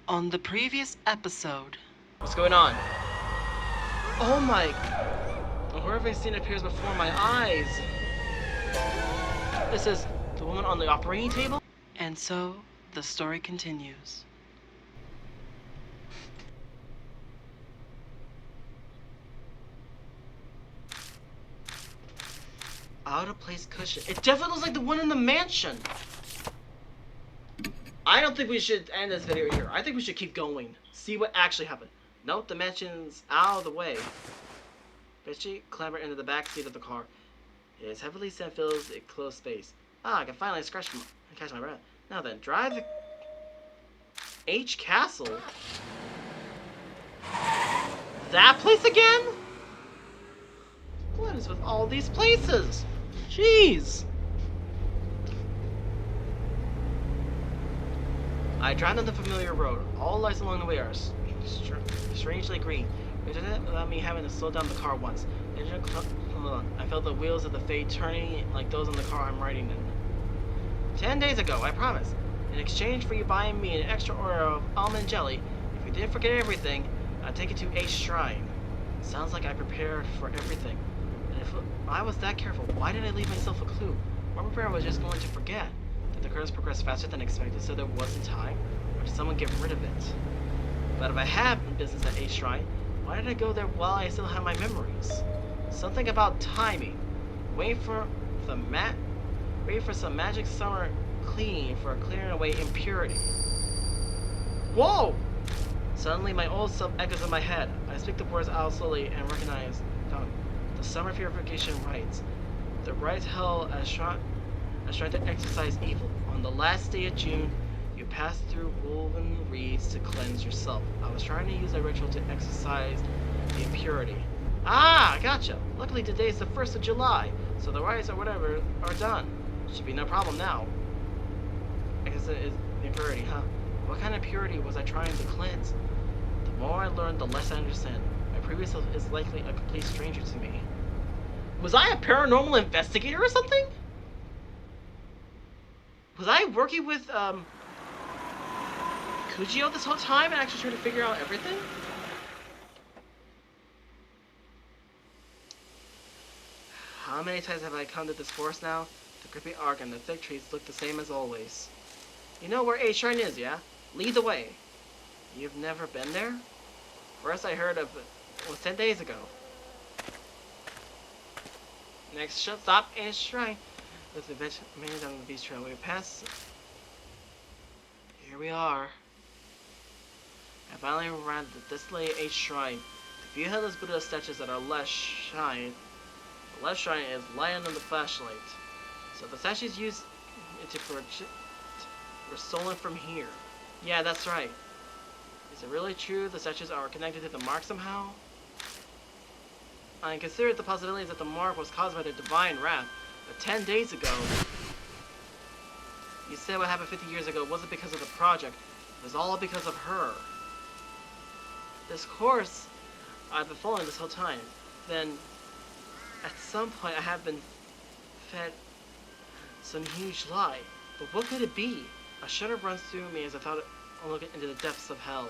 On the previous episode, What's going on? Oh my... Where have I seen appears before my eyes? This is the woman on the operating table? and so the story continues. Out of place cushion. It definitely looks like the one in the mansion. I don't think we should end this video here. I think we should keep going. See what actually happened. Nope, the mansion's out of the way. Bitchy clambered into the back seat of the car. His heavily scent fills a closed space. Ah, I can finally catch my breath. Now then, drive the H Castle. That place again? What is with all these places? Jeez. I drive on the familiar road. All lights along the way are strangely green. Without me having to slow down the car once. Hold on. I felt the wheels of the Fade turning like those on the car I'm riding in. 10 days ago, I promise. In exchange for you buying me an extra order of almond jelly, if you didn't forget everything, I'd take you to Ace Shrine. Sounds like I prepared for everything. And if I was that careful, why did I leave myself a clue? Or maybe I was just going to forget. Did the curves progress faster than expected so there wasn't time? Or did someone get rid of it? But if I had business at Ace Shrine, why did I go there while I still have my memories? Something about timing. Wait for some magic summer cleaning for clearing away impurity. Whoa! Suddenly my old self echoes in my head. I speak the words out slowly and recognize the summer purification rites. The rites held as trying to exorcise evil. On the last day of June, you pass through woven reeds to cleanse yourself. I was trying to use a ritual to exorcise the impurity. Ah, gotcha. Luckily today's the 1st of July, so the rites or whatever are done. Should be no problem now. I guess it is impurity, huh? What kind of purity was I trying to cleanse? The more I learn, the less I understand. My previous self is likely a complete stranger to me. Was I a paranormal investigator or something? Was I working with, Kujio this whole time and actually trying to figure out everything? How many times have I come to this forest now? The creepy arc and the thick trees look the same as always. You know where Ace Shrine is, yeah? Lead the way. You've never been there? First I heard of it was 10 days ago. Next stop Ace Shrine. With the bench made on the beach trail we pass. Here we are. I finally arrived at this late Ace Shrine. The few headless Buddha statues that are left shine. The left shrine is lighted on the flashlight. So the statues used were stolen from here. Yeah, that's right. Is it really true the statues are connected to the mark somehow? I considered the possibilities that the mark was caused by the divine wrath, but 10 days ago, you said what happened 50 years ago wasn't because of the project, it was all because of her. This course I've been following this whole time, then at some point I have been fed some huge lie. But what could it be? A shudder runs through me as I thought I'll look into the depths of hell.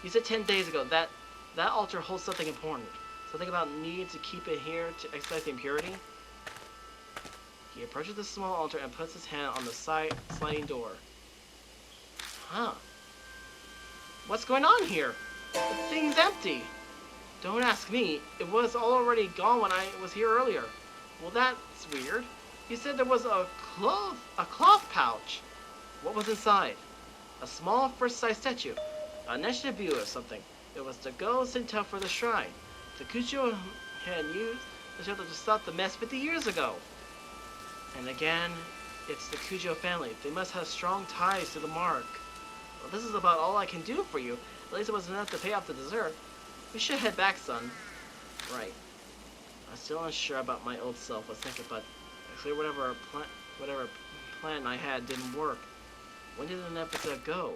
You said 10 days ago that altar holds something important. Something about needing to keep it here to exercise the impurity? He approaches the small altar and puts his hand on the sliding door. Huh. What's going on here? The thing's empty. Don't ask me. It was already gone when I was here earlier. Well, that's weird. You said there was a cloth pouch. What was inside? A small first-size statue. A Neshibu or something. It was the ghost sent out for the shrine. The Kucho had used the shelter to stop the mess 50 years ago. And again, it's the Kujo family. They must have strong ties to the mark. Well, this is about all I can do for you. At least it was enough to pay off the dessert. We should head back, son. Right. I'm still unsure about my old self. Was thinking, but clear whatever plan I had didn't work. When did an episode go?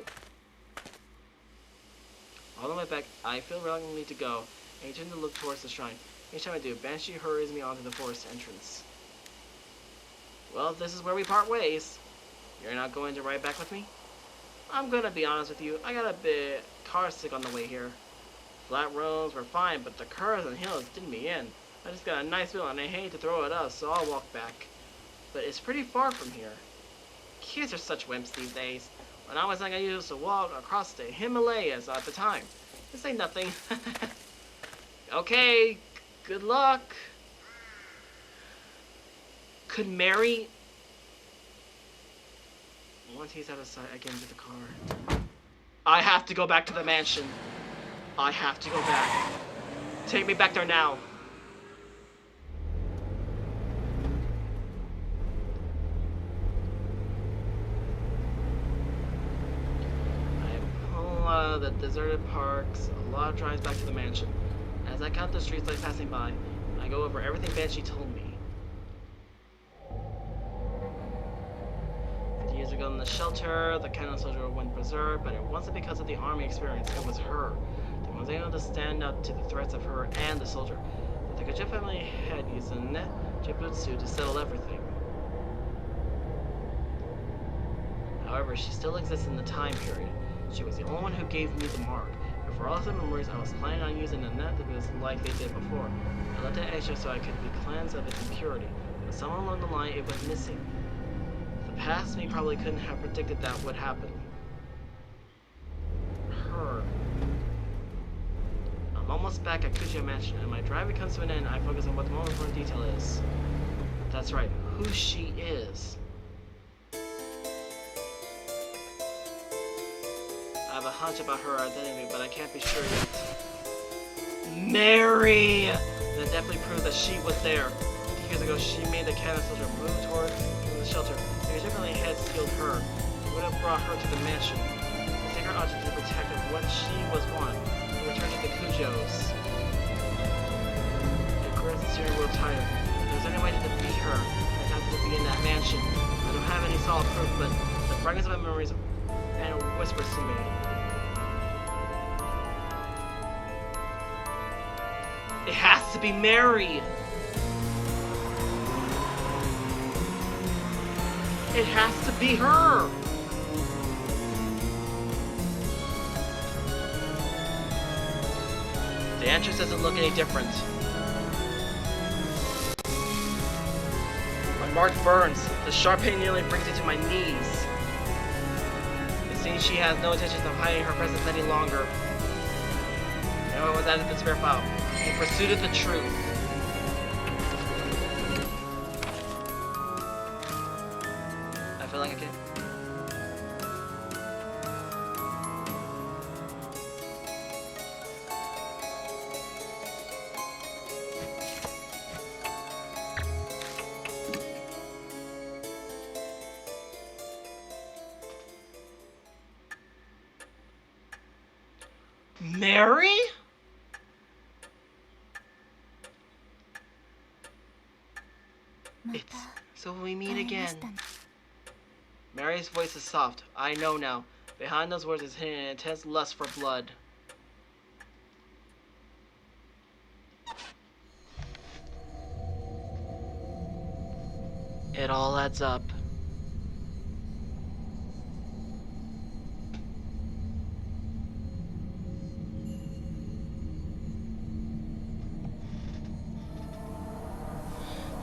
All the way back, I feel reluctantly to go, and I turn to look towards the shrine. Each time I do, Banshee hurries me onto the forest entrance. Well, this is where we part ways. You're not going to ride back with me? I'm gonna be honest with you, I got a bit car sick on the way here. Flat roads were fine, but the curves and hills did me in. I just got a nice wheel and I hate to throw it up, so I'll walk back. But it's pretty far from here. Kids are such wimps these days. When I was young, I used to walk across the Himalayas at the time. This ain't nothing. Okay, good luck. Could Mary... Once he's out of sight, I get into the car. I have to go back to the mansion. I have to go back. Take me back there now. I pull out of the deserted parks, a lot of drives back to the mansion. As I count the streets lights passing by, I go over everything Banshee told me. Years ago in the shelter, the cannon soldier went berserk, but it wasn't because of the army experience, it was her. They was able to stand up to the threats of her and the soldier. The Takajima family had used a net Jibutsu to settle everything. However, she still exists in the time period. She was the only one who gave me the mark. But for all the memories, I was planning on using the net that was like they did before. I left it extra so I could be cleansed of its impurity, but somewhere along the line it was missing. Past me probably couldn't have predicted that would happen. Her. I'm almost back at Kujiya Mansion, and my driving comes to an end. I focus on what the most important detail is. That's right, who she is. I have a hunch about her identity, but I can't be sure yet. Mary! That definitely proves that she was there. 50 years ago, she made the cannon soldier move toward the shelter. Because definitely had sealed her. It would have brought her to the mansion. The sacred object to protect of what she was one. To return to the Kujos. It grips the steering wheel tighter. If there's any way to defeat her, I'd have to be in that mansion. I don't have any solid proof, but the fragments of my memories and it whispers to me. It has to be Mary! It has to be her! The entrance doesn't look any different. My mark burns. The sharp pain nearly brings me to my knees. It seems she has no intention of hiding her presence any longer. No one was added to the spare file. In pursuit of the truth. I feel like a kid. Mary? It's so we meet again. Mary's voice is soft. I know now. Behind those words is hidden an intense lust for blood. It all adds up.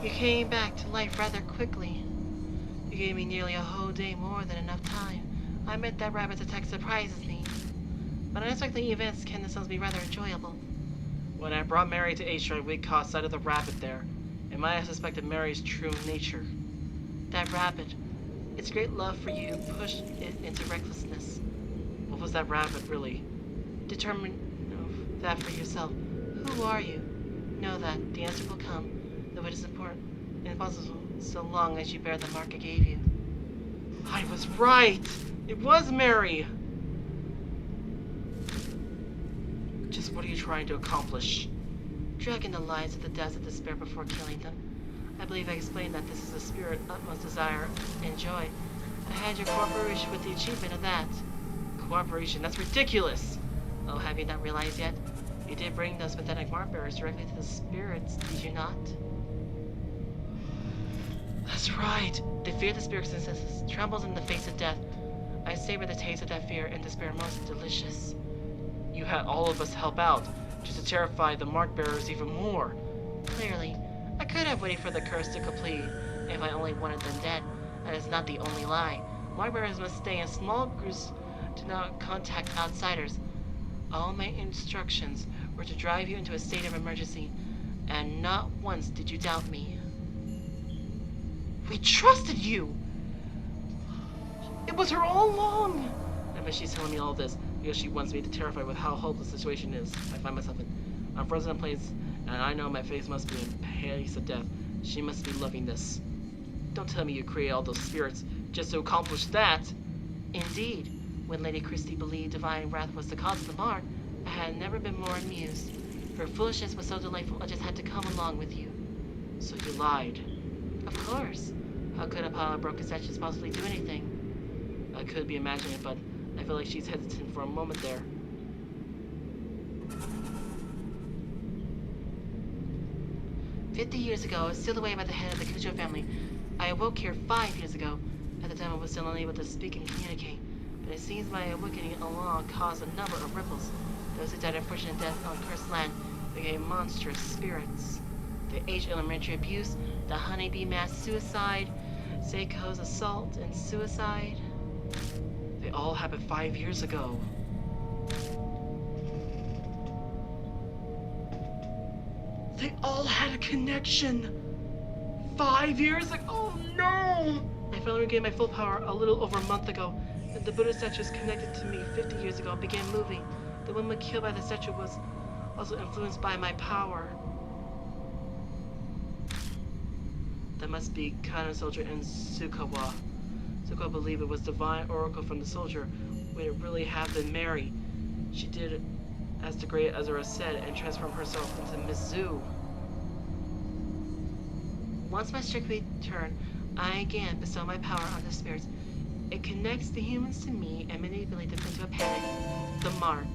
You came back to life rather quickly. You gave me nearly a whole day more than enough time. I admit that rabbit's attack surprises me. But unexpected events can themselves be rather enjoyable. When I brought Mary to H-Strike, we caught sight of the rabbit there. It might have suspected Mary's true nature. That rabbit, its great love for you pushed it into recklessness. What was that rabbit really? Determine that for yourself. Who are you? Know that the answer will come. Though it is important and impossible so long as you bear the mark I gave you. I was right! It was Mary! Just what are you trying to accomplish? Dragging the lives of the deaths of despair before killing them. I believe I explained that this is a spirit utmost desire and joy. I had your cooperation with the achievement of that. Cooperation? That's ridiculous! Oh, have you not realized yet? You did bring those pathetic mark bearers directly to the spirits, did you not? That's right. They fear the spirits and senses, trembles in the face of death. I savor the taste of that fear and despair most delicious. You had all of us help out, just to terrify the mark bearers even more. Clearly, I could have waited for the curse to complete if I only wanted them dead. That is not the only lie. Mark bearers must stay in small groups to not contact outsiders. All my instructions were to drive you into a state of emergency, and not once did you doubt me. We trusted you! It was her all along! I bet she's telling me all this because she wants me to terrify with how hopeless the situation is. I find myself I'm frozen in place, and I know my face must be in pace of death. She must be loving this. Don't tell me you create all those spirits just to accomplish that. Indeed, when Lady Christie believed divine wrath was the cause of the mark, I had never been more amused. Her foolishness was so delightful, I just had to come along with you. So you lied. Of course. How could a pile of broken statues possibly do anything? I could be imagining it, but I feel like she's hesitant for a moment there. "50 years ago, I was sealed away by the head of the Cujo family. I awoke here 5 years ago. At the time, I was still unable to speak and communicate, but it seems my awakening along caused a number of ripples. Those who died unfortunate deaths on cursed land became monstrous spirits. The H elementary abuse, the honeybee mass suicide, Seiko's assault and suicide. They all happened 5 years ago. They all had a connection. 5 years ago. Oh no! I finally regained my full power a little over a month ago. The Buddha statues connected to me 50 years ago began moving. The woman killed by the statue was also influenced by my power. That must be Kana soldier and Sukawa. Sukawa believed it was divine oracle from the soldier. Would it really have been Mary? She did as the great Azura said and transformed herself into Mizu. Once my strength returned, I again bestow my power on the spirits. It connects the humans to me and manipulates them into a panic. The mark.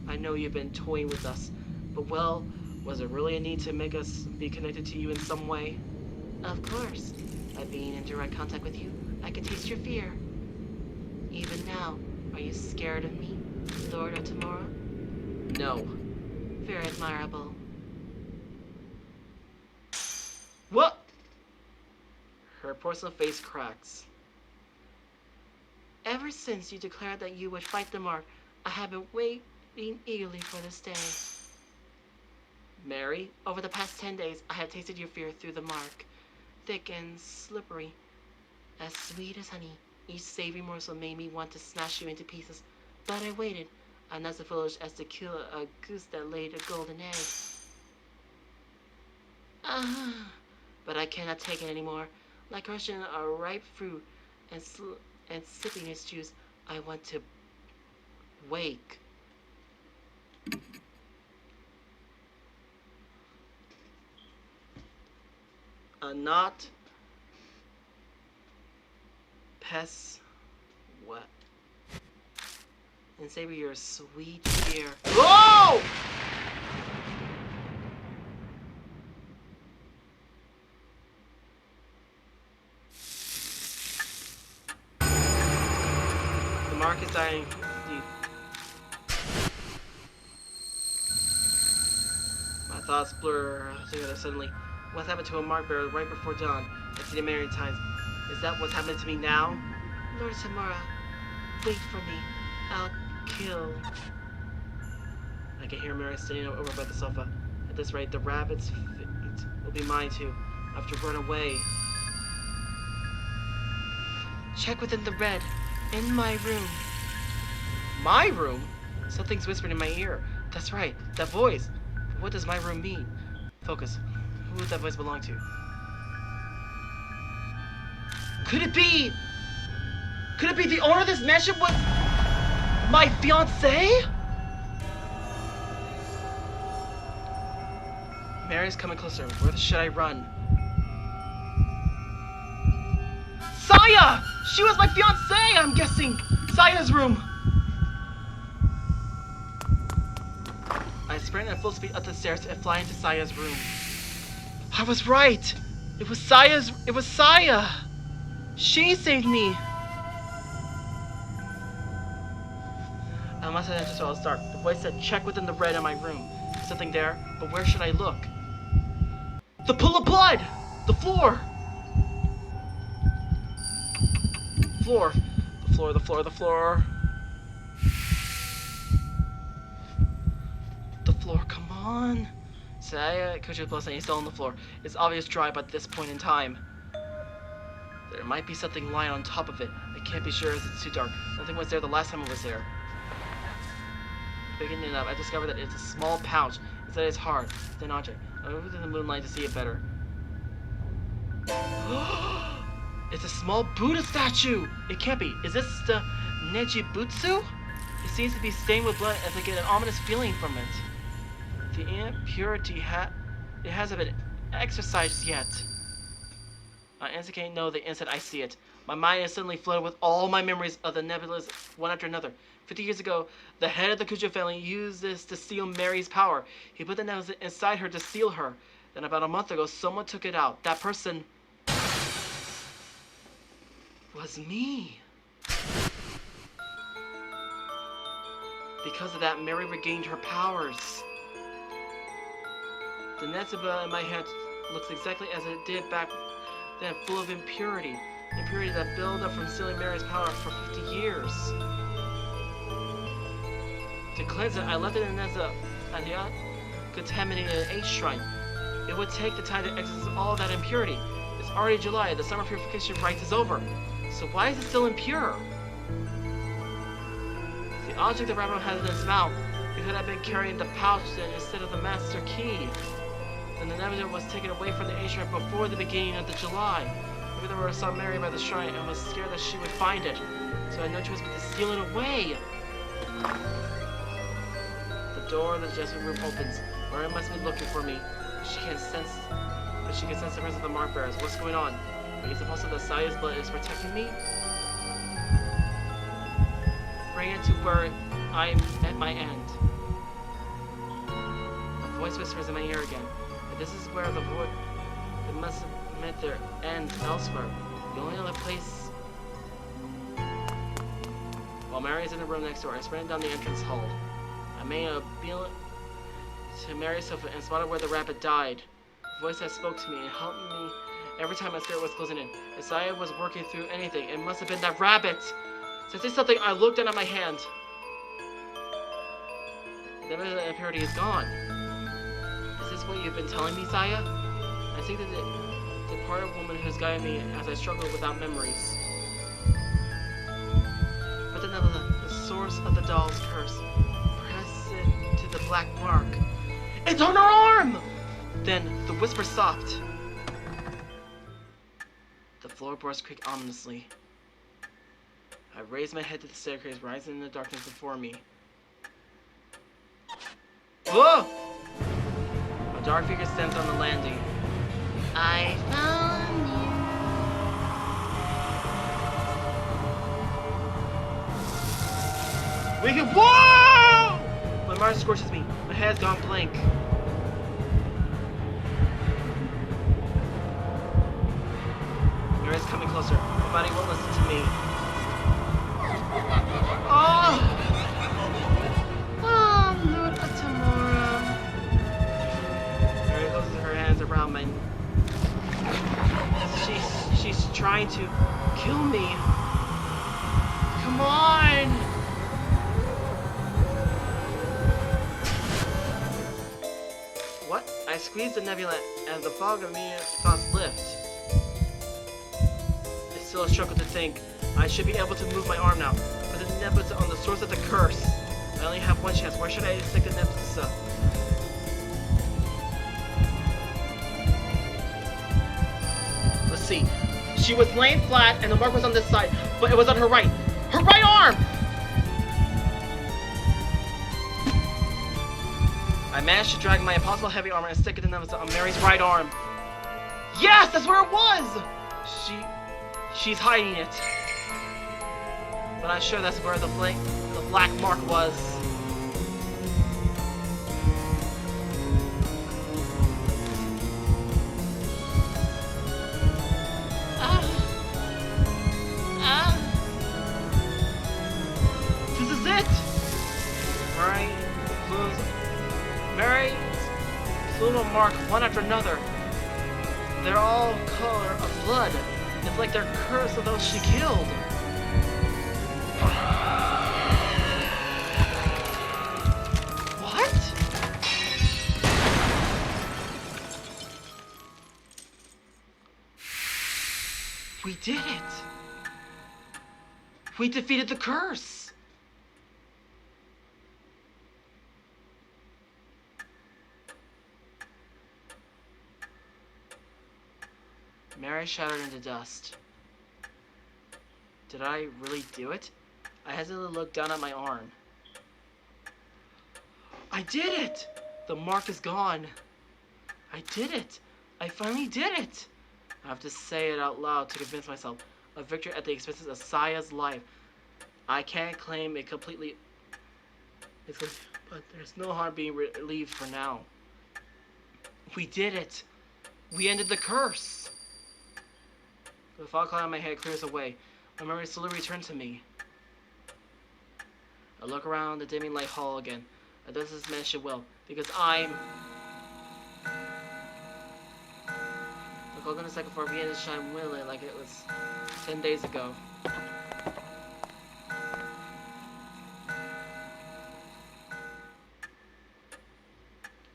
I know you've been toying with us, but well, was there really a need to make us be connected to you in some way? Of course. By being in direct contact with you, I can taste your fear. Even now, are you scared of me, Lord Otomura? No. Very admirable. What? Her porcelain face cracks. Ever since you declared that you would fight the mark, I have been waiting eagerly for this day. Mary, over the past 10 days, I have tasted your fear through the mark. Thick and slippery, as sweet as honey. Each savory morsel made me want to smash you into pieces, but I waited. I'm not so foolish as to kill a goose that laid a golden egg. But I cannot take it anymore. Like crushing a ripe fruit and sipping its juice, I want to wake. Not pest what? And savor your sweet fear. Whoa! The mark is dying. My thoughts blur together suddenly. What's happened to a mark bearer right before dawn? I've seen it many times. Is that what's happening to me now? Lord Tamura, wait for me. I'll kill. I can hear Mary standing over by the sofa. At this rate, the rabbit's fate will be mine too. I have to run away. Check within the red. In my room. My room? Something's whispered in my ear. That's right, that voice. What does my room mean? Focus. Who would that voice belong to? Could it be the owner of this mansion was my fiancé? Mary's coming closer. Where should I run? Saya! She was my fiancé, I'm guessing! Saya's room! I sprint at full speed up the stairs and fly into Saya's room. I was right! It was Saya! She saved me! I must have entered so it was dark. The voice said, check within the red in my room. There's something there, but where should I look? The pool of blood! The floor! Floor. The floor, the floor, the floor. The floor, come on. Saya, Coach's blessing, he's still on the floor. It's obvious dry by this point in time. There might be something lying on top of it. I can't be sure as it's too dark. Nothing was there the last time I was there. Picking it up, I discovered that it's a small pouch. Inside it's hard. It's an object. I moved in the moonlight to see it better. It's a small Buddha statue! It can't be. Is this the Nejibutsu? It seems to be stained with blood as I get an ominous feeling from it. The impurity hasn't been exorcised yet. My instinct can't know the instant I see it. My mind is suddenly flooded with all my memories of the nebulas, one after another. 50 years ago, the head of the Kujo family used this to steal Mary's power. He put the nebula inside her to steal her. Then about a month ago, someone took it out. That person was me. Because of that, Mary regained her powers. The nebula in my hand looks exactly as it did back then, full of impurity. Impurity that built up from stealing Mary's power for 50 years. To cleanse it, I left it in the contaminated H shrine. It would take the time to exorcise all that impurity. It's already July, the summer purification rites is over. So why is it still impure? The object the rabbit has in its mouth. It could have been carrying the pouch then instead of the master key. Then the nebula was taken away from the H shrine before the beginning of the July. Maybe the Lord saw Mary by the shrine and was scared that she would find it. So I had no choice but to steal it away. The door of the Jesuit room opens. Mary must be looking for me. She can sense the presence of the mark bearers. What's going on? Is it possible that Saya's blood is protecting me? Bring it to where I'm at my end. A voice whispers in my ear again. But this is where it must have met their end elsewhere. The only other place. While Mary is in the room next door, I sprint down the entrance hall. I made a beeline to Mary's sofa and spotted where the rabbit died. The voice that spoke to me and helped me every time my spirit was closing in. If Saya was working through anything, it must have been that rabbit! Sensing something, I looked down at my hand. The impurity is gone. Is this what you've been telling me, Saya? I think that the departed woman who's guiding me as I struggle without memories. But the source of the doll's curse. Press it to the black mark. It's on her arm! Then the whisper stopped. The floorboards creak ominously. I raised my head to the staircase, rising in the darkness before me. Whoa! A dark figure stands on the landing. I found you. We can. Whoa! My mind scorches me. My head's gone blank. Mary's coming closer. My body won't listen to me. Oh! Oh, Lord Atamora. Mary closes her hands around me. She's trying to kill me. Come on! What? I squeezed the nebula and the fog of me thoughts lift. It's still a struggle to think. I should be able to move my arm now, but the nebula's on the source of the curse. I only have one chance. Where should I stick the nebula? Let's see. She was laying flat, and the mark was on this side, but it was on her right. Her right arm! I managed to drag my impossible heavy armor and stick it in the on Mary's right arm. Yes, that's where it was! She's hiding it. But I'm sure that's where the black mark was. This is it! lunar mark one after another. They're all color of blood. It's like they're cursed of those she killed. What? We did it! We defeated the curse! Mary shattered into dust. Did I really do it? I hesitantly looked down at my arm. I did it! The mark is gone. I did it! I finally did it! I have to say it out loud to convince myself. A victory at the expense of Saya's life. I can't claim it completely, but there's no harm being relieved for now. We did it! We ended the curse! The fog cloud on my head clears away. My memory slowly returns to me. I look around the dimming light hall again. I does this mansion well, because I'm... The clock on the second floor began to shine willingly like it was 10 days ago.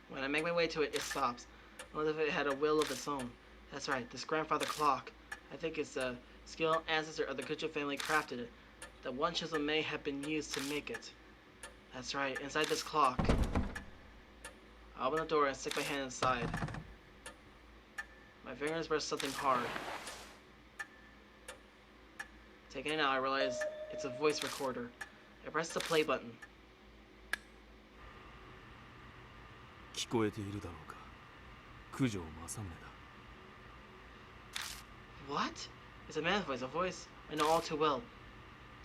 When I make my way to it, it stops. I wonder if it had a will of its own. That's right, this grandfather clock. I think it's a skilled ancestor of the Kucha family crafted it. That one chisel may have been used to make it. That's right, inside this clock. I open the door and stick my hand inside. My fingers press something hard. Taking it out, I realize it's a voice recorder. I press the play button. 聞こえているだろうか。九条正宗だ。 What? It's a man's voice, a voice I know all too well.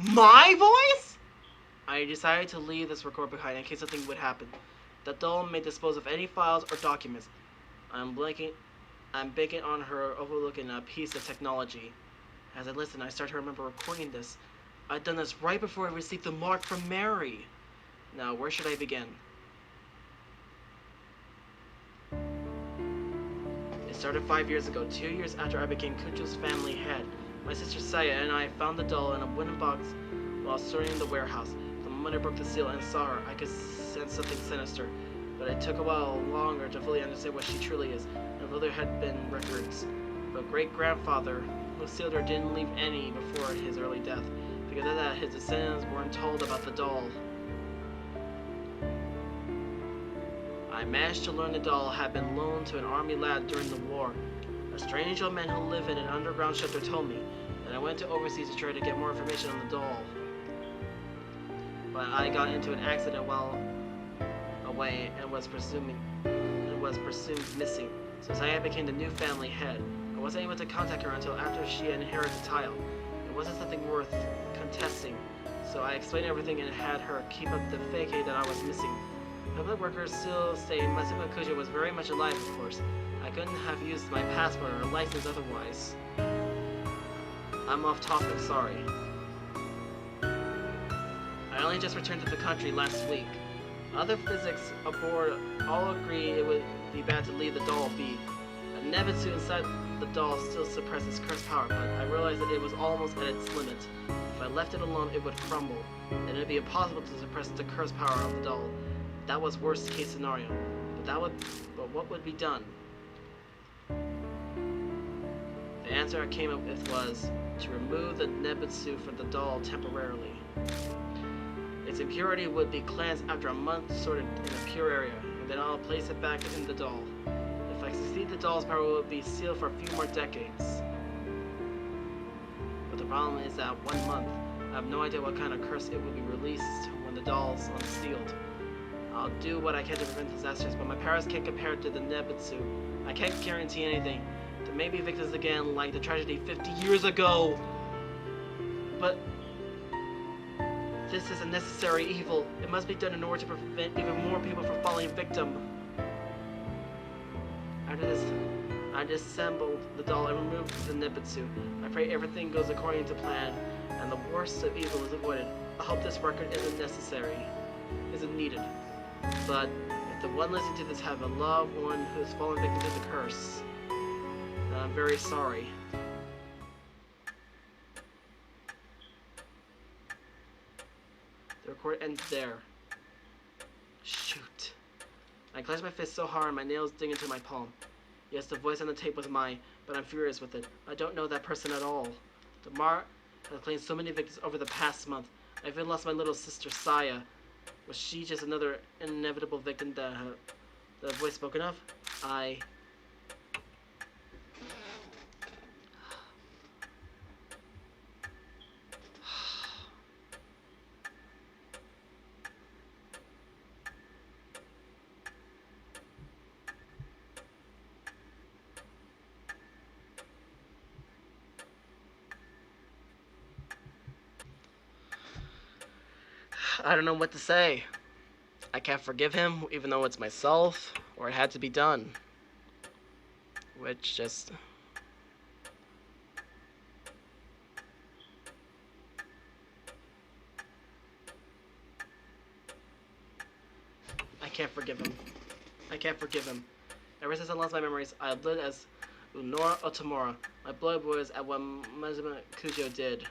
My voice? I decided to leave this record behind in case something would happen. The doll may dispose of any files or documents. I'm banking on her overlooking a piece of technology. As I listen, I start to remember recording this. I'd done this right before I received the mark from Mary. Now, where should I begin? It started 5 years ago, 2 years after I became Kucho's family head. My sister Saya and I found the doll in a wooden box while sorting the warehouse. The moment I broke the seal and saw her, I could sense something sinister. But it took a while longer to fully understand what she truly is, although there had been records. But great-grandfather, who sealed her, didn't leave any before his early death. Because of that, his descendants weren't told about the doll. I managed to learn the doll had been loaned to an army lad during the war. A strange old man who lived in an underground shelter told me that I went to overseas to try to get more information on the doll. But I got into an accident while away and was presumed missing. So Saya became the new family head. I wasn't able to contact her until after she inherited the tile. It wasn't something worth contesting, so I explained everything and had her keep up the fakey that I was missing. Public workers still say Masuba Kujo was very much alive, of course. I couldn't have used my passport or license otherwise. I'm off topic, sorry. I only just returned to the country last week. Other physics aboard all agree it would be bad to leave the doll be. A Nebutsu inside the doll still suppresses curse power, but I realized that it was almost at its limit. If I left it alone, it would crumble, and it would be impossible to suppress the curse power of the doll. That was worst case scenario. But what would be done? The answer I came up with was to remove the Nebutsu from the doll temporarily. Its impurity would be cleansed after a month sorted in a pure area, and then I'll place it back in the doll. If I succeed, the doll's power will be sealed for a few more decades. But the problem is that 1 month, I have no idea what kind of curse it will be released when the doll's unsealed. I'll do what I can to prevent disasters, but my powers can't compare to the Nebutsu. I can't guarantee anything. There may be victims again, like the tragedy 50 years ago. But this is a necessary evil. It must be done in order to prevent even more people from falling victim. After this, I disassembled the doll and removed the Nebutsu. I pray everything goes according to plan, and the worst of evil is avoided. I hope this record isn't necessary. Isn't needed. But if the one listening to this have a loved one who has fallen victim to the curse, then I'm very sorry. The record ends there. Shoot. I clenched my fist so hard my nails dig into my palm. Yes, the voice on the tape was mine, but I'm furious with it. I don't know that person at all. The mark has claimed so many victims over the past month. I even lost my little sister, Saya. Was she just another inevitable victim that the voice spoken of? I don't know what to say. I can't forgive him, even though it's myself, or it had to be done. Which just... I can't forgive him. I can't forgive him. Ever since I lost my memories, I lived as Unora Otomura. My blood was at what Mazuma Kujo did.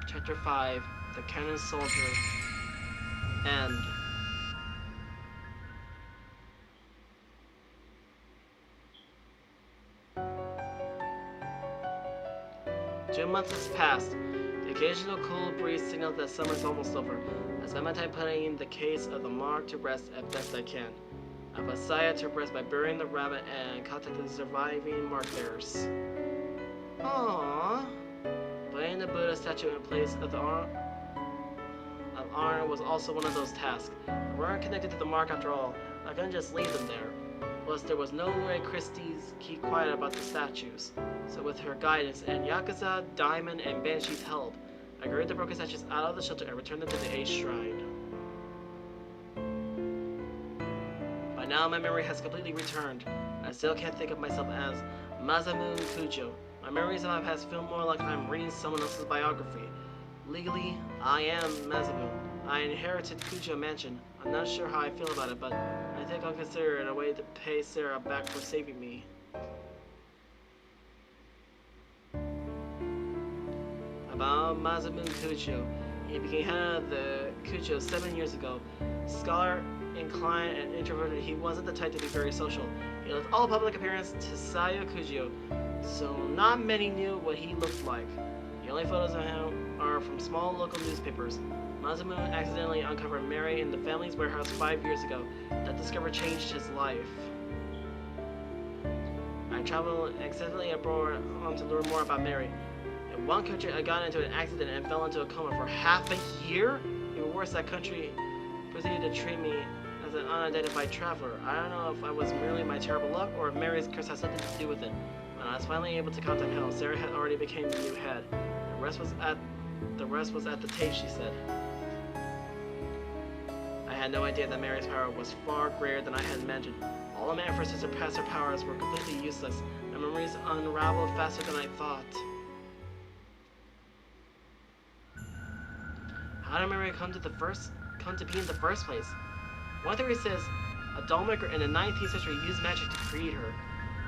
Chapter 5, The Cannon Soldier, End. Two months has passed. The occasional cool breeze signals that summer's almost over. I spend my time putting the case of the mark to rest as best I can. I put Saya to rest by burying the rabbit and contacting the surviving mark bearers. Aww. Putting the Buddha statue in place of the honor was also one of those tasks. We weren't connected to the mark after all. I couldn't just leave them there. Plus, there was no way Christie's keep quiet about the statues. So with her guidance and Yakuza, Diamond, and Banshee's help, I carried the broken statues out of the shelter and returned them to the Ace Shrine. By now, my memory has completely returned. I still can't think of myself as Masamune Kujo. My memories of my past feel more like I'm reading someone else's biography. Legally, I am Masamune. I inherited Kujo Mansion. I'm not sure how I feel about it, but I think I'll consider it a way to pay Sarah back for saving me. About Masamune Kujo. He became head of the Kujo 7 years ago. Scholar, inclined, and introverted, he wasn't the type to be very social. He left all public appearance to Sayo Kujo, so not many knew what he looked like. The only photos of him are from small local newspapers. Masamune accidentally uncovered Mary in the family's warehouse 5 years ago. That discovery changed his life. I traveled extensively abroad to learn more about Mary. In one country, I got into an accident and fell into a coma for half a year? Even worse, that country proceeded to treat me as an unidentified traveler. I don't know if I was merely my terrible luck or if Mary's curse had something to do with it. When I was finally able to contact Hell, Sarah had already become the new head. The rest was at the tape, she said. I had no idea that Mary's power was far greater than I had imagined. All my efforts to surpass her powers were completely useless. My memories unraveled faster than I thought. How did Mary come to be in the first place? One theory says a dollmaker in the 19th century used magic to create her.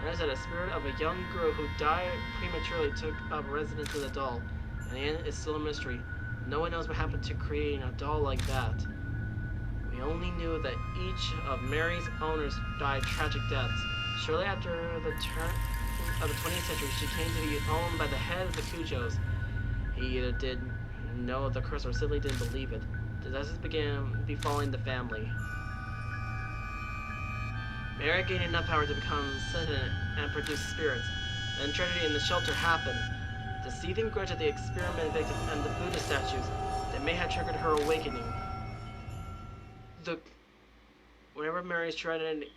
Another said a spirit of a young girl who died prematurely took up residence in the doll. And the end is still a mystery. No one knows what happened to creating a doll like that. We only knew that each of Mary's owners died tragic deaths. Shortly after the turn of the 20th century, she came to be owned by the head of the Kujos. He either did know the curse or simply didn't believe it. Disasters began befalling the family. Mary gained enough power to become sentient and produce spirits. Then tragedy in the shelter happened. The seething grudge of the experiment victim and the Buddha statues that may have triggered her awakening. Whatever Mary's true identity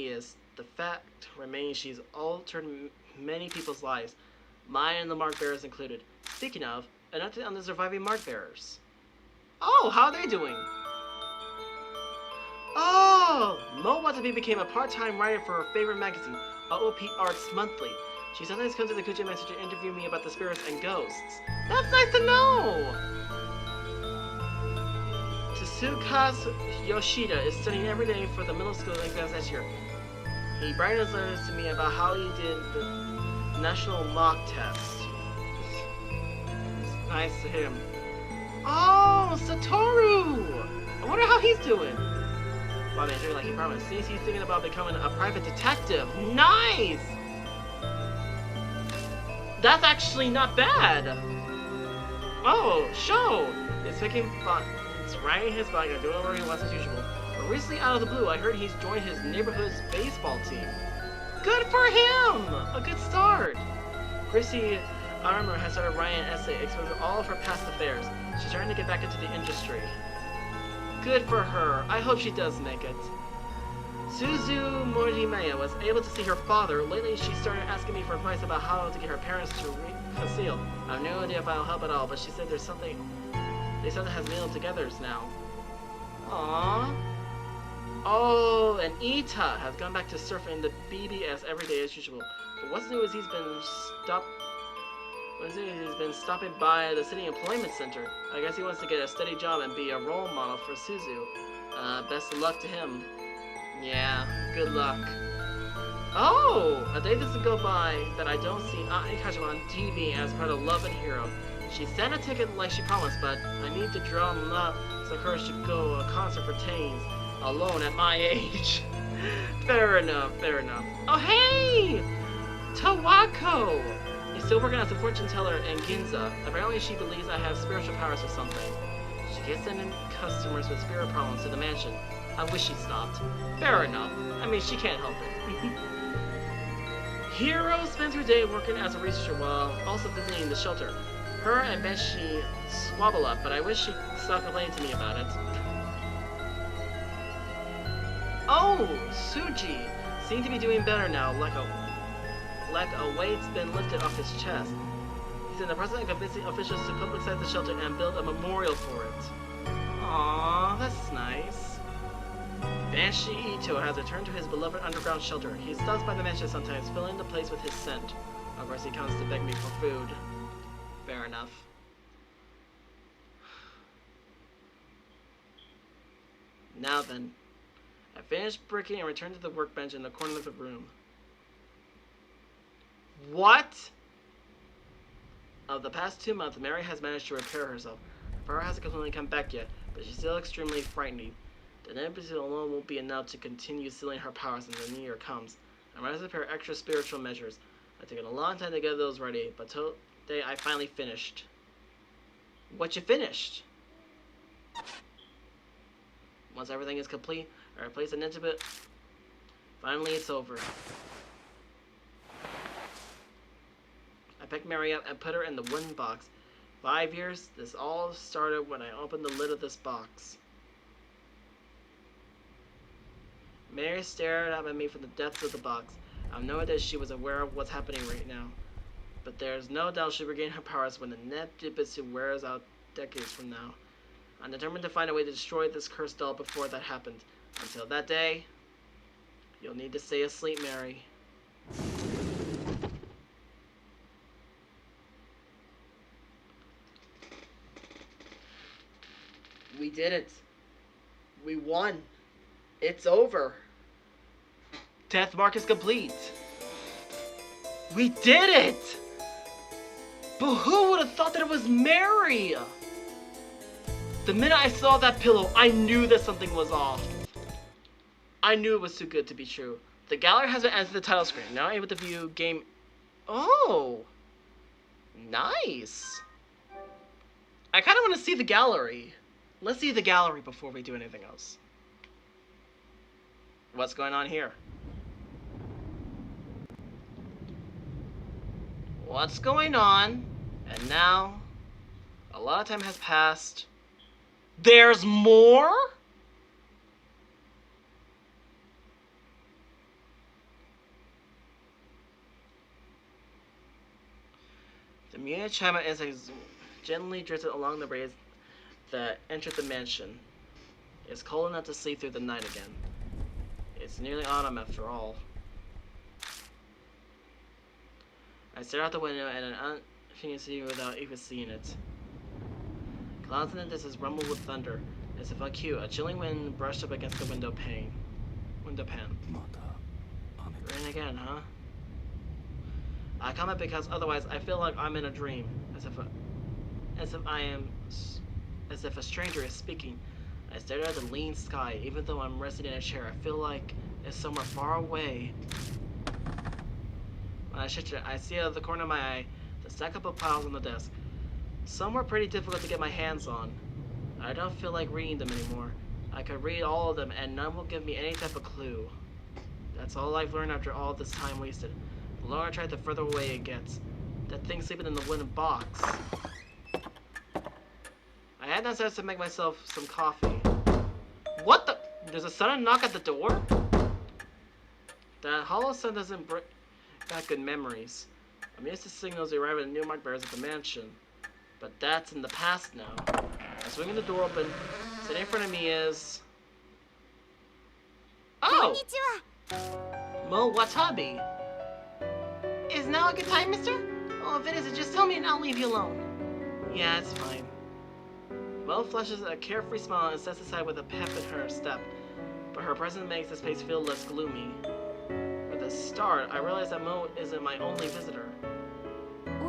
is, the fact remains she's altered many people's lives, mine and the mark bearers included. Speaking of, an update on the surviving mark bearers. Oh, how are they doing? Oh, Mo Watabe became a part-time writer for her favorite magazine, OOP Arts Monthly. She sometimes comes to the Kuja Mansion to interview me about the spirits and ghosts. That's nice to know! Tsukazu Yoshida is studying every day for the middle school exams next year. He brightens letters to me about how he did the national mock test. It's nice to him. Oh, Satoru! I wonder how he's doing. Well, man, doing like he promised. Seems he's thinking about becoming a private detective. Nice! That's actually not bad. Oh, show! It's picking fun. It's riding his bike and doing whatever he wants as usual. But recently, out of the blue, I heard he's joined his neighborhood's baseball team. Good for him! A good start. Chrissy, I remember, has started writing an essay exposing all of her past affairs. She's trying to get back into the industry. Good for her. I hope she does make it. Suzu Morimeya was able to see her father. Lately, she started asking me for advice about how to get her parents to reconcile. I have no idea if I'll help at all, but she said there's something. They said it has meal togethers now. Aww. Oh, and Ita has gone back to surfing the BBS every day as usual. But what's new is he's been stopping by the city employment center. I guess he wants to get a steady job and be a role model for Suzu. Best of luck to him. Yeah, good luck. Oh, a day doesn't go by that I don't see Aunt Kajima on TV as part of Love and Hero. She sent a ticket like she promised, but I need to drum up some courage to go to a concert for teens alone at my age. Fair enough, fair enough. Oh, hey! Tawako! He's still working as a fortune teller in Ginza. Apparently she believes I have spiritual powers or something. She keeps sending customers with spirit problems to the mansion. I wish she stopped. Fair enough. I mean, she can't help it. Hiro spends her day working as a researcher while also visiting the shelter. Her and Benshi squabble up, but I wish she'd stop complaining to me about it. Oh, Suji seems to be doing better now, like a weight's been lifted off his chest. He's in the process of convincing officials to publicize the shelter and build a memorial for it. Aww, that's nice. Banshee Ito has returned to his beloved underground shelter. He stops by the mansion sometimes, filling the place with his scent. Of course, he comes to beg me for food. Fair enough. Now then, I finished bricking and returned to the workbench in the corner of the room. What? Of the past 2 months, Mary has managed to repair herself. Her power hasn't completely come back yet, but she's still extremely frightening. The episode alone won't be enough to continue sealing her powers when the new year comes. I must prepare extra spiritual measures. It's taken a long time to get those ready, but today I finally finished. What you finished? Once everything is complete, I replace an intimate. Finally, it's over. I picked Mary up and put her in the wooden box. 5 years, this all started when I opened the lid of this box. Mary stared up at me from the depths of the box. I have no idea she was aware of what's happening right now. But there's no doubt she'll regain her powers when the Neptibitsu wears out decades from now. I'm determined to find a way to destroy this cursed doll before that happens. Until that day, you'll need to stay asleep, Mary. We did it. We won. It's over. Death mark is complete. We did it! But who would have thought that it was Mary? The minute I saw that pillow, I knew that something was off. I knew it was too good to be true. The gallery has been added to the title screen. Now able to view game... Oh! Nice! I kind of want to see the gallery. Let's see the gallery before we do anything else. What's going on here? What's going on? And now, a lot of time has passed. There's more? The Munich chime is gently drifted along the rays that entered the mansion. It's cold enough to sleep through the night again. It's nearly autumn after all. I stared out the window at an unfinished city without even seeing it. Clouds in the distance rumbled with thunder. As if a cue, a chilling wind brushed up against the window pane. Window pane. また雨か Rain again, huh? I comment because otherwise I feel like I'm in a dream, as if a stranger is speaking. I stare at the lean sky, even though I'm resting in a chair. I feel like it's somewhere far away. When I shift it, I see out of the corner of my eye the stack up of piles on the desk. Some are pretty difficult to get my hands on. I don't feel like reading them anymore. I could read all of them and none will give me any type of clue. That's all I've learned after all this time wasted. The longer I try, the further away it gets. That thing sleeping in the wooden box. I head downstairs to make myself some coffee. What the? There's a sudden knock at the door? That hollow sound doesn't bring back good memories. I'm used to seeing those arriving at new marked bearers at the mansion. But that's in the past now. I'm swinging the door open. Sitting in front of me is... Oh! Mo Watabe. Is now a good time, mister? Oh, if it isn't, just tell me and I'll leave you alone. Yeah, it's fine. Mo flashes a carefree smile and steps aside with a pep in her step. But her presence makes the space feel less gloomy. With a start, I realize that Mo isn't my only visitor.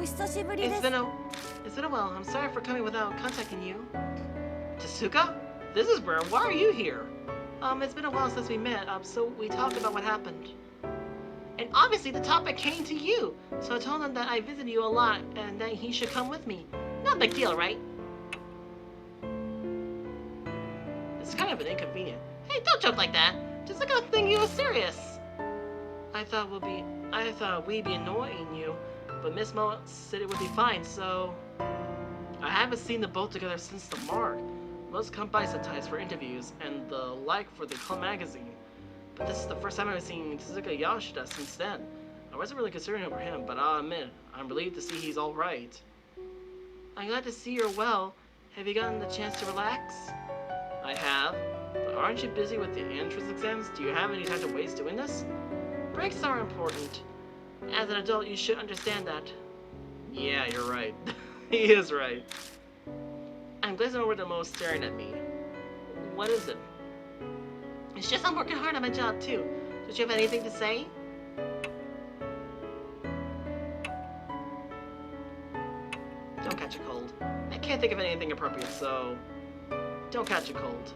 It's been a while. I'm sorry for coming without contacting you. Tasuka? This is Brer. Why are you here? It's been a while since we met, so we talked about what happened. And obviously the topic came to you, so I told him that I visited you a lot and that he should come with me. Not a big deal, right? It's kind of an inconvenient. Hey, don't joke like that. Just like I think you were serious. I thought we'd be annoying you, but Miss Mo said it would be fine, so... I haven't seen the both together since the mark. Most come by sometimes for interviews and the like for the club magazine. But this is the first time I've seen Tezuka Yashida since then. I wasn't really concerned over him, but I'll admit, I'm relieved to see he's alright. I'm glad to see you're well. Have you gotten the chance to relax? I have. But aren't you busy with the entrance exams? Do you have any time to waste doing this? Breaks are important. As an adult, you should understand that. Yeah, you're right. He is right. I'm glazing over the Mo staring at me. What is it? It's just I'm working hard on my job too. Don't you have anything to say? Don't catch a cold. I can't think of anything appropriate, so... Don't catch a cold.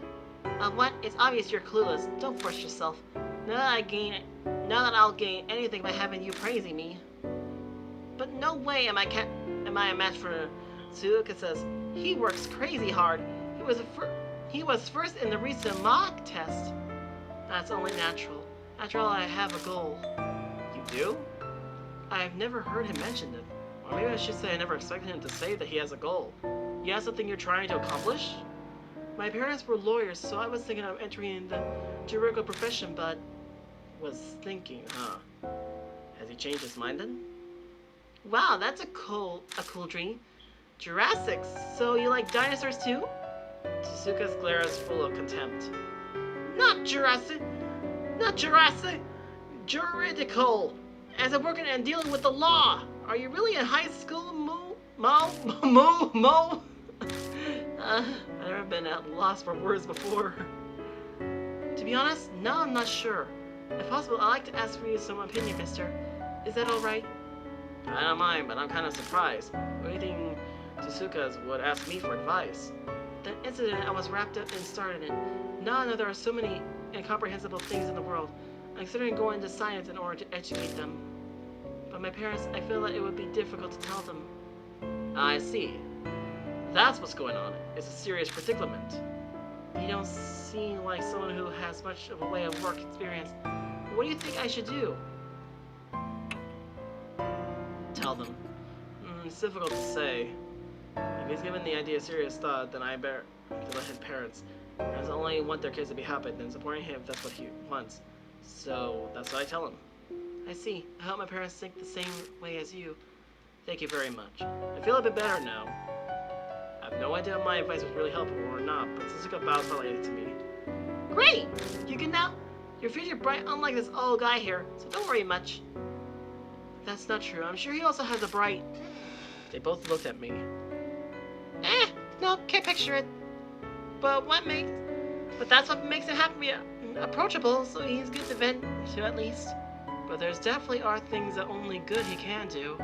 What? It's obvious you're clueless. Don't force yourself. Not that I'll gain anything by having you praising me. But no way am I a match for Tsuka says. He works crazy hard. He was first in the recent mock test. That's only natural. After all, I have a goal. You do? I've never heard him mention it. Or maybe I should say I never expected him to say that he has a goal. You have something you're trying to accomplish? My parents were lawyers, so I was thinking of entering the juridical profession, but... was thinking, huh? Has he changed his mind then? Wow, that's a cool dream. Jurassic, so you like dinosaurs too? Tsuka's glare is full of contempt. Not Jurassic! Juridical! As I'm working and dealing with the law! Are you really in high school, Mo? I've never been at a loss for words before. To be honest, no, I'm not sure. If possible, I'd like to ask for you some opinion, mister. Is that alright? I don't mind, but I'm kind of surprised. What do you think Tsuka would ask me for advice? That incident, I was wrapped up and started in. Now I know there are so many incomprehensible things in the world. I'm considering going into science in order to educate them. But my parents, I feel that it would be difficult to tell them. I see. That's what's going on. It's a serious predicament. You don't seem like someone who has much of a way of work experience. What do you think I should do? Tell them. It's difficult to say. If he's given the idea serious thought, then I better to let his parents. Parents only want their kids to be happy, then supporting him if that's what he wants. So that's what I tell him. I see. I hope my parents think the same way as you. Thank you very much. I feel a bit better now. I have no idea if my advice was really helpful or not, but Tsuka bows politely to me. Great! You can now. Your future bright, unlike this old guy here, so don't worry much. That's not true. I'm sure he also has a bright... They both looked at me. No, can't picture it. But that's what makes him happy, approachable, so he's good to vent to at least. But there's definitely are things that only good he can do.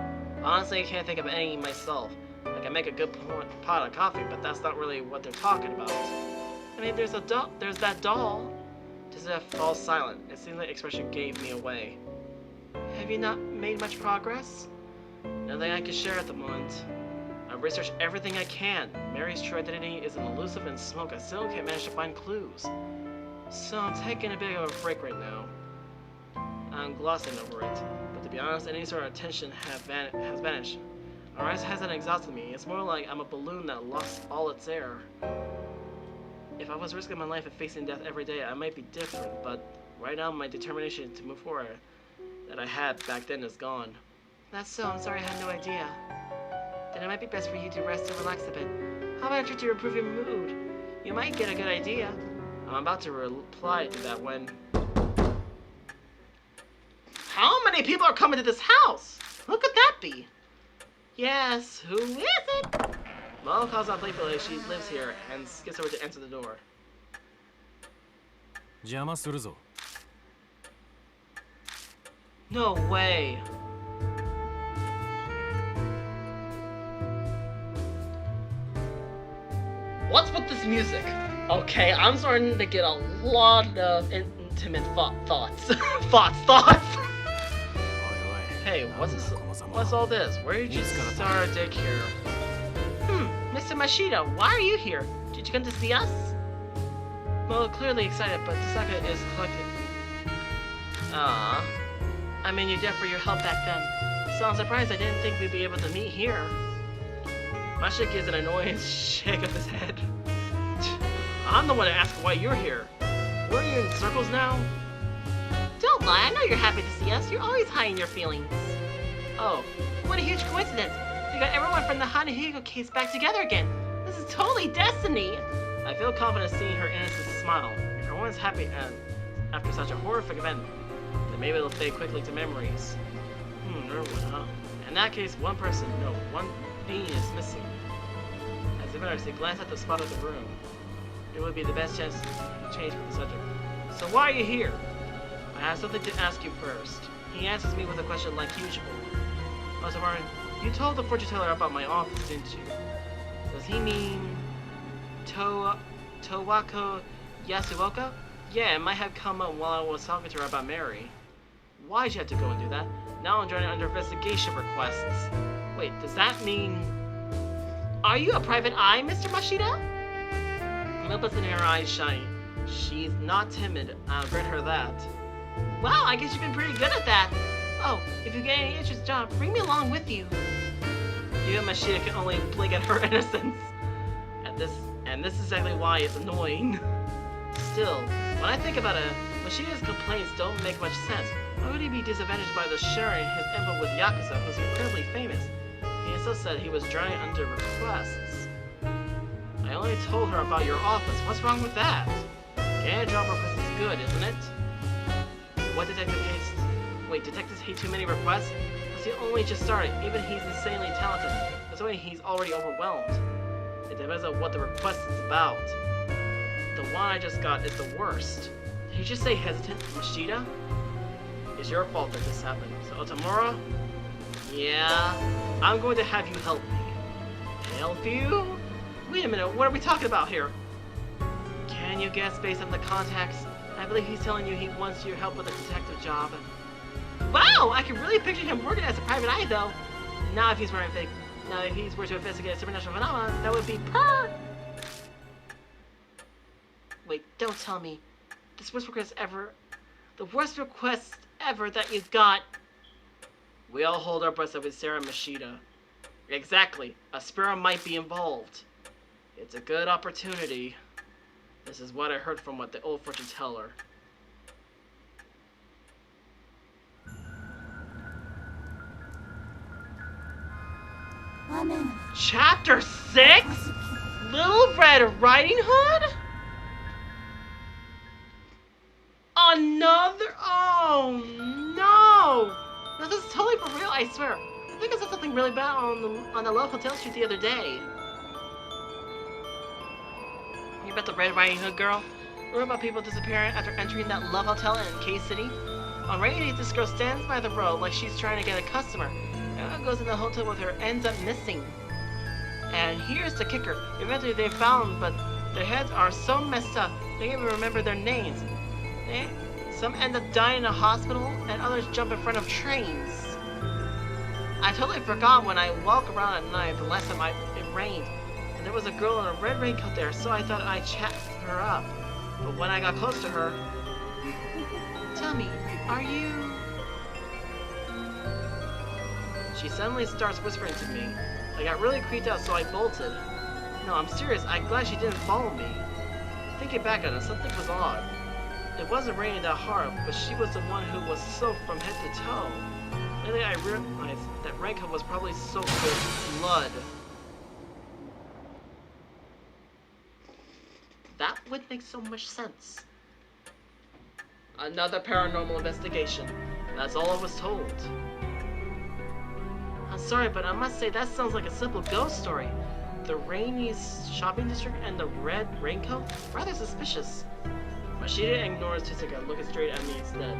Honestly, I can't think of any myself. Like, I make a good pot of coffee, but that's not really what they're talking about. I mean, there's that doll. Just fall silent. It seemed like the expression gave me away. Have you not made much progress? Nothing I can share at the moment. I've researched everything I can. Mary's true identity is an elusive and smoke. I still can't manage to find clues. So I'm taking a bit of a break right now. I'm glossing over it. But to be honest, any sort of attention has vanished. Our eyes hasn't exhausted me. It's more like I'm a balloon that lost all its air. If I was risking my life and facing death every day, I might be different. But right now, my determination to move forward that I had back then is gone. That's so. I'm sorry I had no idea. Then it might be best for you to rest and relax a bit. How about you to improve your mood? You might get a good idea. I'm about to reply to that when... How many people are coming to this house? Who could that be? Yes, who is it? Mom calls out playfully she lives here and skips over to answer the door. 邪魔するぞ。 No way. What's with this music? Okay, I'm starting to get a lot of intimate thoughts. thoughts. Hey, what's all this? Where did you start daycare? Mr. Mashida, why are you here? Did you come to see us? Well, clearly excited, but Tasaka is collected. I mean, you're deaf for your help back then. So I'm surprised I didn't think we'd be able to meet here. Mashida gives an annoying shake of his head. I'm the one to ask why you're here. Were you in circles now? Don't lie, I know you're happy to see us. You're always hiding your feelings. Oh, what a huge coincidence. We got everyone from the Hanahigo case back together again. This is totally destiny. I feel confident seeing her innocent smile. If everyone's happy after such a horrific event, then maybe it'll fade quickly to memories. Everyone, huh? In that case, one being is missing. As if I glance at the spot of the room. It would be the best chance to change the subject. So why are you here? I have something to ask you first. He answers me with a question like usual. Master Martin, you told the fortune teller about my office, didn't you? Does he mean Towako Yasuoka? Yeah, it might have come up while I was talking to her about Mary. Why'd you have to go and do that? Now I'm joining under investigation requests. Wait, does that mean... Are you a private eye, Mr. Mashida? Milpa's in her eyes shine. She's not timid, I'll grant her that. Wow, I guess you've been pretty good at that. Oh, if you get any interest job, bring me along with you. Even Mashida can only blink at her innocence. And this is exactly why it's annoying. Still, when I think about it, Mashida's complaints don't make much sense. Why would he be disadvantaged by the sharing his info with Yakuza, who's incredibly famous? He also said he was drowning under requests. I only told her about your office. What's wrong with that? Getting a job request is good, isn't it? What detective hates? Wait, detectives hate too many requests? Because he only just started. Even he's insanely talented. That's why he's already overwhelmed. It depends on what the request is about. The one I just got is the worst. Did you just say hesitant, Mashida? It's your fault that this happened. So Otamura? Yeah, I'm going to have you help me. Help you? Wait a minute, what are we talking about here? Can you guess based on the context? I believe he's telling you he wants your help with a detective job. Wow, I can really picture him working as a private eye though. Now if he's were to investigate a supernatural phenomenon, that would be Wait, don't tell me. The worst request ever that you've got. We all hold our breaths with Sarah Mashida. Exactly. A sparrow might be involved. It's a good opportunity. This is what I heard from the old fortune teller. Chapter 6? Little Red Riding Hood? Oh no! This is totally for real, I swear. I think I saw something really bad on the Love Hotel street the other day. You about the Red Riding Hood girl? Remember about people disappearing after entering that Love Hotel in K-City? On rainy days, this girl stands by the road like she's trying to get a customer. Everyone goes in the hotel with her, ends up missing. And here's the kicker. Eventually they found, but their heads are so messed up, they can't even remember their names. Some end up dying in a hospital, and others jump in front of trains. I totally forgot when I walk around at night the last time it rained. And there was a girl in a red raincoat there, so I thought I'd chat her up. But when I got close to her... Tell me, are you... She suddenly starts whispering to me. I got really creeped out, so I bolted. No, I'm serious. I'm glad she didn't follow me. Thinking back on it, something was odd. It wasn't raining that hard, but she was the one who was soaked from head to toe. Then I realized that raincoat was probably soaked with blood. That would make so much sense. Another paranormal investigation. That's all I was told. I'm sorry, but I must say that sounds like a simple ghost story. The rainy shopping district and the red raincoat? Rather suspicious. Mashita ignores Chisaka, looking straight at me instead.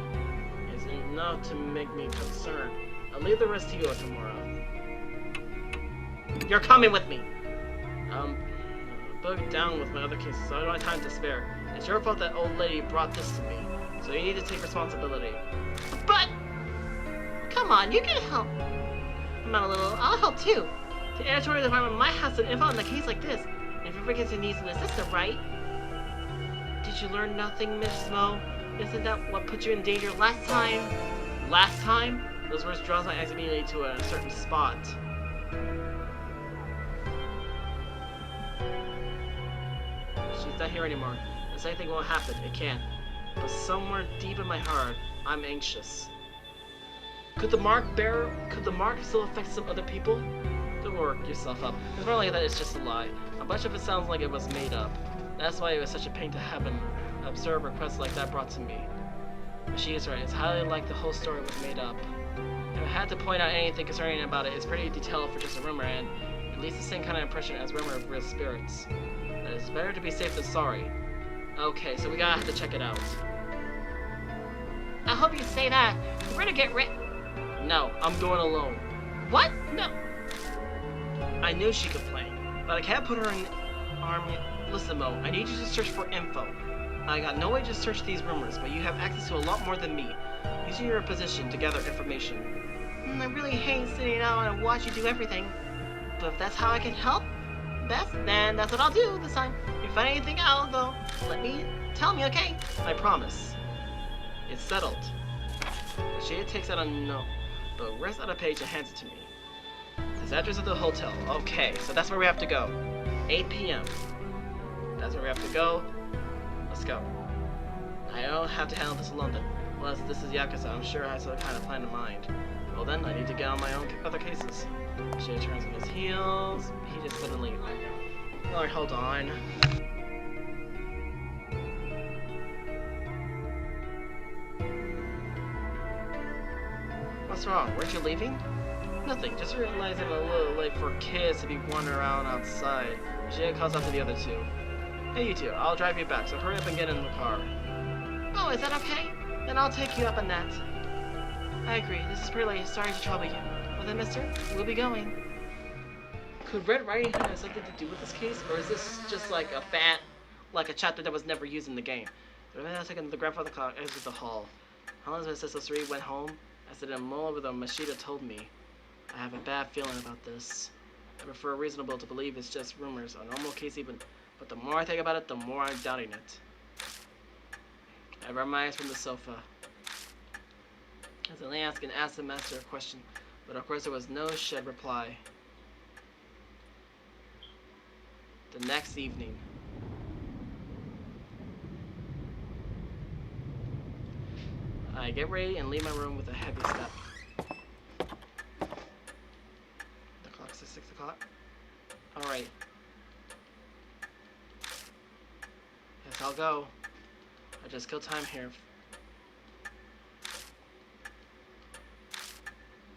It's enough to make me concerned. I'll leave the rest to you tomorrow. You're coming with me! Booked down with my other cases, so I don't have time to spare. It's your fault that old lady brought this to me, so you need to take responsibility. But... Come on, you can help. I'll help too. The editorial department might have some info on the case like this. If ever gets needs an assistant, right? Did you learn nothing, Mrs. Mo? Isn't that what put you in danger last time? Last time? Those words draws my eyes immediately to a certain spot. She's not here anymore. The same thing won't happen. It can't. But somewhere deep in my heart, I'm anxious. Could the mark still affect some other people? Don't work yourself up. It's more like that it's just a lie. A bunch of it sounds like it was made up. That's why it was such a pain to have an absurd request like that brought to me. But she is right. It's highly like the whole story was made up. If I had to point out anything concerning about it, it's pretty detailed for just a rumor, and it leaves the same kind of impression as rumor of real spirits. That it's better to be safe than sorry. Okay, so we gotta have to check it out. I hope you say that. We're gonna get rid. No, I'm going alone. What? No. I knew she complained, but I can't put her in army. Listen, Mo, I need you to search for info. I got no way to search these rumors, but you have access to a lot more than me. Using your position to gather information. I really hate sitting out and watch you do everything. But if that's how I can help best, then that's what I'll do this time. If you find anything out, though, tell me, okay? I promise. It's settled. She takes out a note, but rips out a page and hands it to me. This address of the hotel. Okay, so that's where we have to go. 8 p.m. That's where we have to go. Let's go. I don't have to handle this alone then. Plus, this is Yakuza. I'm sure I have some kind of plan in mind. Well then, I need to get on my own other cases. She turns on his heels. He just suddenly... Alright, hold on. What's wrong? Weren't you leaving? Nothing. Just realizing I'm a little late for kids to be wandering around outside. She calls out to the other two. Hey, you two. I'll drive you back, so hurry up and get in the car. Oh, is that okay? Then I'll take you up on that. I agree. This is pretty late. Sorry to trouble you. Well then, mister, we'll be going. Could Red Riding Hood have something to do with this case? Or is this just like a chapter that was never used in the game? The grandfather clock exits the hall. How long has Sister 3 went home? I said in a moment with Mashita told me. I have a bad feeling about this. I prefer reasonable to believe it's just rumors, a normal case even, but the more I think about it, the more I'm doubting it. I rub my eyes from the sofa. As I asked the master a question, but of course there was no shed reply. The next evening. I get ready and leave my room with a heavy step. The clock says 6 o'clock. Alright. Guess I'll go. I just kill time here.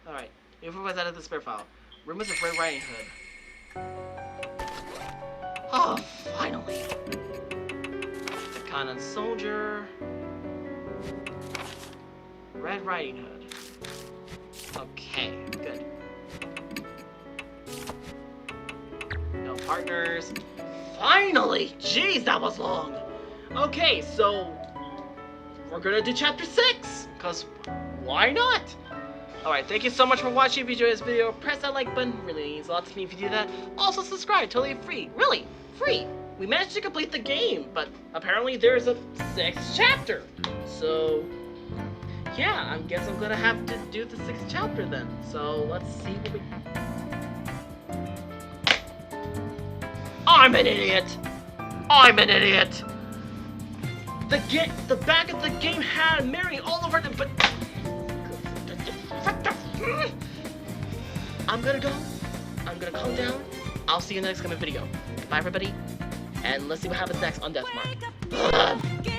Alright. Info was added to the spare file. Rumors of Red Riding Hood. Oh, finally! The Kanan Soldier. Red Riding Hood. Okay, good. No partners. Finally! Jeez, that was long! Okay, so we're gonna do chapter 6, cause why not? Alright, thank you so much for watching. If you enjoyed this video, press that like button. Really means a lot to me if you do that. Also subscribe, totally free. Really, free. We managed to complete the game, but apparently there's a 6th chapter. So yeah, I guess I'm gonna have to do the 6th chapter then. So let's see what we... I'm an idiot! I'm an idiot! The back of the game had Mary all over it, but... I'm gonna go. I'm gonna calm down. I'll see you in the next coming video. Bye everybody, and let's see what happens next on Deathmark.